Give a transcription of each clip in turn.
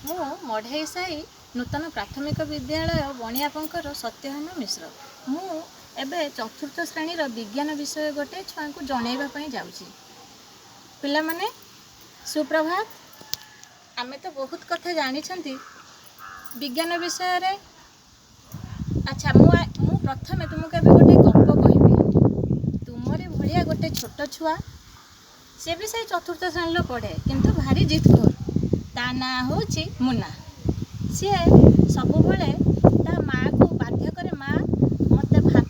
मु मढ़ई साई नूतन प्राथमिक विद्यालय बणियापंकर सत्यहेम मिश्र मु एबे चतुर्थ श्रेणी विज्ञान विषय गोटे छुआ को जनइबा जाऊँगी। पिला माने सुप्रभात। आमे तो बहुत कथा जानी विज्ञान विषय रे। अच्छा मु प्रथमे तुमको एबे गोटे गप कहबी। तुमरे भलिया गोटे छोट छुआ से भी से चतुर्थ श्रेणी पढ़े किंतु भारी जितखोर। ता ना होची मुन्ना। सी सब बेले ता माँ को बाध्य करे, माँ मते भात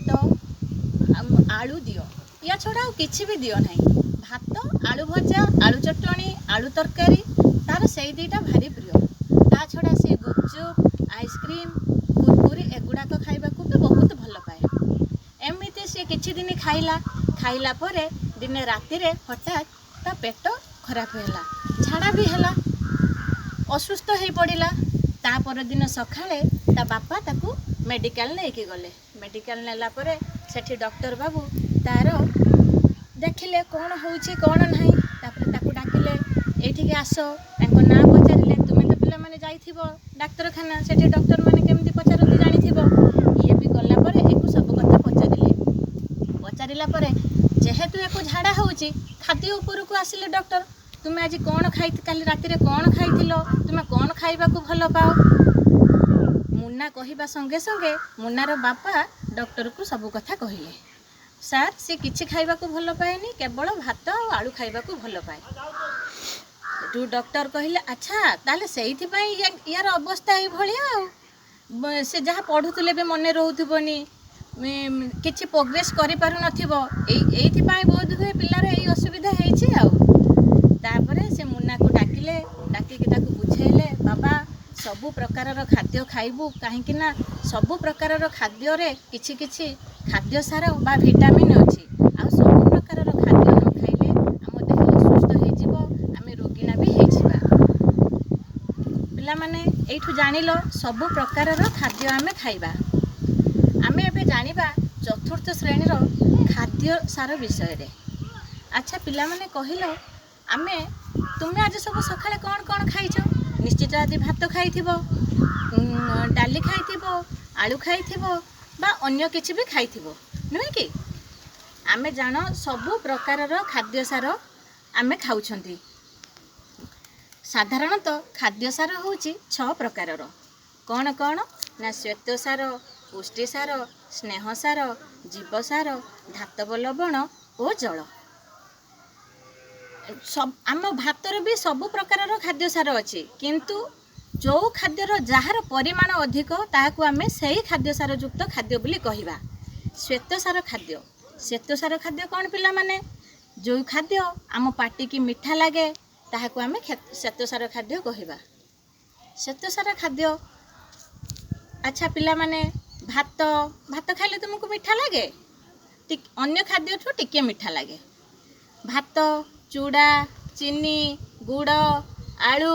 आलू दियो, या छड़ा किछि भी दियो नहीं। भात आलू भजा, आलू चटणी, आलू तरकारी तार से दुईटा भारी प्रिय। ता छड़ा से गुपचुप, आइसक्रीम, कुरकुरी एगुड़ाक खाइबा को भी बहुत भल पाए। एमती सी किछि दिन खाइला परे दिने राति रे हठात ता पेट खराब होला, झाड़ा भी हैला, असुस्थ हो पड़ा। ता पर दिन सकाळे ता बापा ताकू मेडिकल लेके गले। मेडिकल नेला परे सेठी डॉक्टर बाबू तार देखिले कौन होउची कौन नहीं। तापर ताकू डाकिले एठिके आसो, ताको ना पचारिले। तुमे तो पिला माने जाइथिबो डाक्तरखाना, सेठी डॉक्टर माने केमती पचारती जानिथिबो। ये भी गला परे एकु सब कथा पचारिला परे जेहेतु एको झाड़ा होउची, खाद्य ऊपर को आसिले डॉक्टर। तुमे आज कौन खाई, काली राति रे कौन खाइथिलो, तुमे कौन खाइबा को भल पाओ। मुन्ना कहिबा संगे संगे मुन्नार बापा डॉक्टर को सब कथा कहिले। सार से किछि खाइबा को भल पाएनी, केवल भात और आलू खाइबा को भल पाए। तू डॉक्टर कहिले अच्छा ताले सेइथि पई यार अवस्था ए भलिया। से जहाँ पढ़ुतले भी मने रहउथबनी, किछि प्रोग्रेस करि पारु नथिबो। एइथि पई बोध हुए पिलार एई असुविधा हेछि आ। तापरे से मुन्ना को डाकिले, डाकिकी ताकू बुझेले बाबा सबु प्रकार खाद्य खाइबू, कहीं ना सबु प्रकार खाद्य रे किछि किछि खाद्य सार बा विटामिन अछि। आ सबु प्रकार खाद्य न खाइले आम देह असुस्थ हो जिवो, आमे रोगिना भी हो जिबा। पिला माने एठु जानिलो सबु प्रकार खाद्य आमे खाइबा। आमे एबे जानिबा चतुर्थ श्रेणी खाद्य सार विषय रे। अच्छा पिला माने कहिलो आमे तुमे आज सब सकाळे कौन कौन खाइछो? निश्चित आदि भात खाइथिबो, डाली खाइथिबो, आलू खाइथिबो बा अन्य किछि भी खाइथिबो, नुहे कि? आमे जानो सबु प्रकार खाद्य सार आमे खाउछंती। साधारणतः खाद्य सार होउची 6 प्रकार। कौन कौन ना श्वेत सार, पुष्टि सार, स्नेह सार, जीव सार, धातव लवण और जल। सब आम भातर भी सबु प्रकार खाद्य सार अच्छी, किंतु जो खाद्यर जार परिमाण अधिक ताकू आमे सही खाद्य सार युक्त खाद्य बोली कहिबा। श्वेत सार खाद्य, श्वेत सार खाद्य कौन पिला माने जो खाद्य आम पाटी की मीठा लगे ताकू आमे श्वेत सार खाद्य कहिबा। श्वेत सार खाद्य अच्छा पिला माने भात, भात खाइले तुमको मीठा लगे, अन्य खाद्य ठू टिके मीठा लगे। भात, चूड़ा, चीनी, गुड़, आलू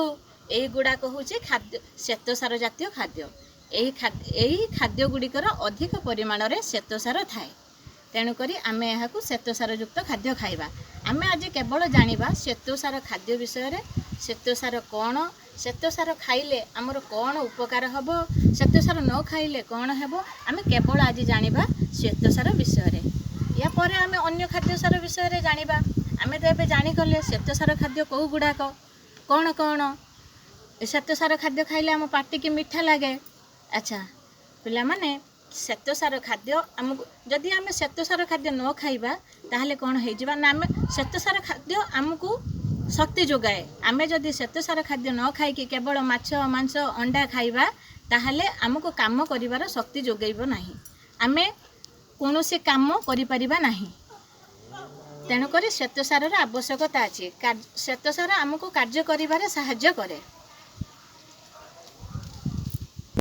यही गुड़ाक हूँ खाद्य श्वेत सार जातीय खाद्य। यही खाद्य गुड़िकर अधिक परिमाण रे श्वेत सार थाए। तेणुक आमे यहाँ श्वेत सार युक्त खाद्य खाइबा। आमे आज केवल जानिबा श्वेत सार खाद्य विषय रे। श्वेत सार कौन, श्वेत सार खाइले आमर कौन उपकार हबो, श्वेत सार न खाइले कौन हेबो, आमे केवल आज जानिबा श्वेत सार विषय रे। या परे आमे अन्य खाद्य सार विषय रे जानिबा। आमे तो एबे जानिगले श्वेत सार खाद्य कौ गुड़ाक कौन कौन। श्वेत सार खाद्य खाइले आम पाटी की मीठा लगे। अच्छा पिला माने श्वेत सार खाद्य आमको जदि आमे श्वेत सार खाद्य न खाइबा ताहले कौन हो जिबा ना, आमे श्वेत सार खाद्य आमको शक्ति जोगाए। आमे जदि श्वेत सार खाद्य न खाइकी केवल माछ, मांस, अंडा खाइबा ताहले आमको काम करिवार शक्ति जोगाइबो नाही, आमे कौनसी काम करि परिबा नाही। तेणुक श्वेत सार आवश्यकता अच्छी। श्वेत सार आमको कार्य करिबारे साहाय्य करे।